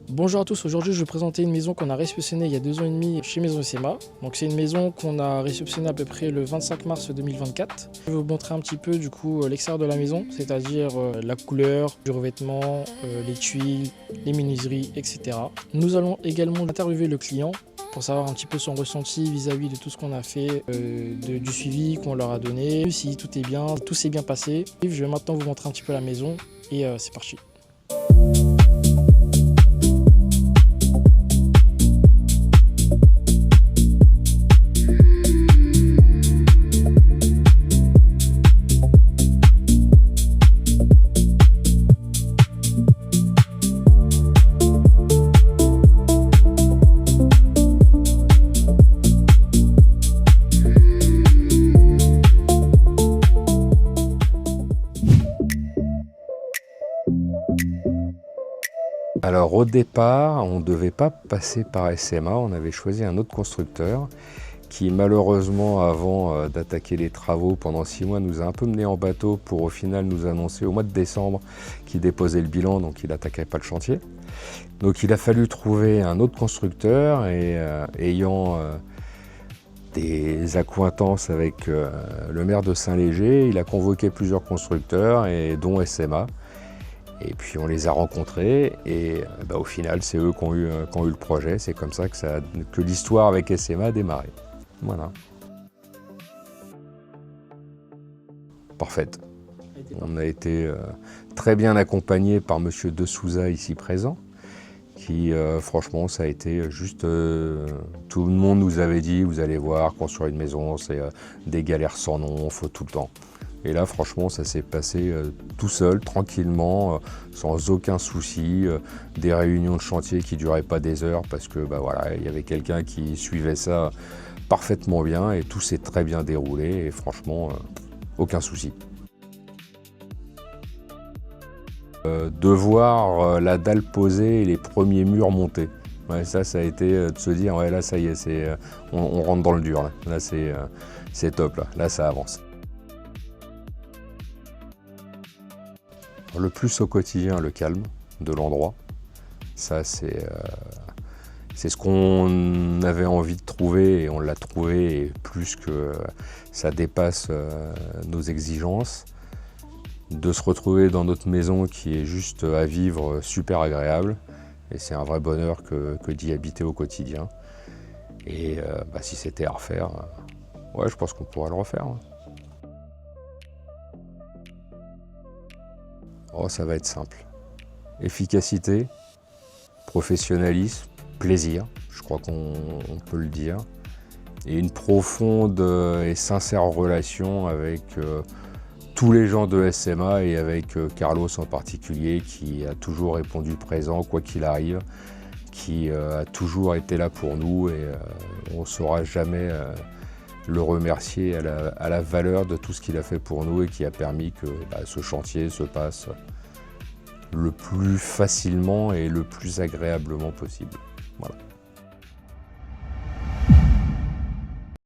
Bonjour à tous, aujourd'hui je vais vous présenter une maison qu'on a réceptionnée il y a 2 ans et demi chez Maison SMA. Donc c'est une maison qu'on a réceptionnée à peu près le 25 mars 2024. Je vais vous montrer un petit peu du coup l'extérieur de la maison, c'est-à-dire la couleur, du revêtement, les tuiles, les menuiseries, etc. Nous allons également interviewer le client pour savoir un petit peu son ressenti vis-à-vis de tout ce qu'on a fait, du suivi qu'on leur a donné, si tout est bien, tout s'est bien passé. Je vais maintenant vous montrer un petit peu la maison et c'est parti. Alors au départ, on ne devait pas passer par SMA, on avait choisi un autre constructeur qui malheureusement avant d'attaquer les travaux pendant 6 mois nous a un peu mené en bateau pour au final nous annoncer au mois de décembre qu'il déposait le bilan, donc il n'attaquait pas le chantier. Donc il a fallu trouver un autre constructeur et ayant des accointances avec le maire de Saint-Léger, il a convoqué plusieurs constructeurs et dont SMA. Et puis on les a rencontrés et au final c'est eux qui ont eu le projet. C'est comme ça que l'histoire avec SMA a démarré. Voilà. Parfaite. On a été très bien accompagnés par monsieur De Souza ici présent, qui franchement ça a été juste... tout le monde nous avait dit, vous allez voir, construire une maison c'est des galères sans nom, il faut tout le temps. Et là, franchement, ça s'est passé tout seul, tranquillement, sans aucun souci. Des réunions de chantier qui ne duraient pas des heures parce que voilà, il y avait quelqu'un qui suivait ça parfaitement bien et tout s'est très bien déroulé et franchement, aucun souci. De voir la dalle posée et les premiers murs montés. Ouais, ça a été de se dire, ouais, là, ça y est, on rentre dans le dur. Là, c'est top, là, ça avance. Le plus au quotidien, le calme de l'endroit. Ça, c'est ce qu'on avait envie de trouver et on l'a trouvé, et plus que ça dépasse nos exigences. De se retrouver dans notre maison qui est juste à vivre, super agréable. Et c'est un vrai bonheur que d'y habiter au quotidien. Et si c'était à refaire, ouais, je pense qu'on pourrait le refaire. Oh, ça va être simple. Efficacité, professionnalisme, plaisir, je crois qu'on peut le dire. Et une profonde et sincère relation avec tous les gens de SMA et avec Carlos en particulier qui a toujours répondu présent quoi qu'il arrive, qui a toujours été là pour nous et on ne saura jamais le remercier à la valeur de tout ce qu'il a fait pour nous et qui a permis que ce chantier se passe le plus facilement et le plus agréablement possible. Voilà.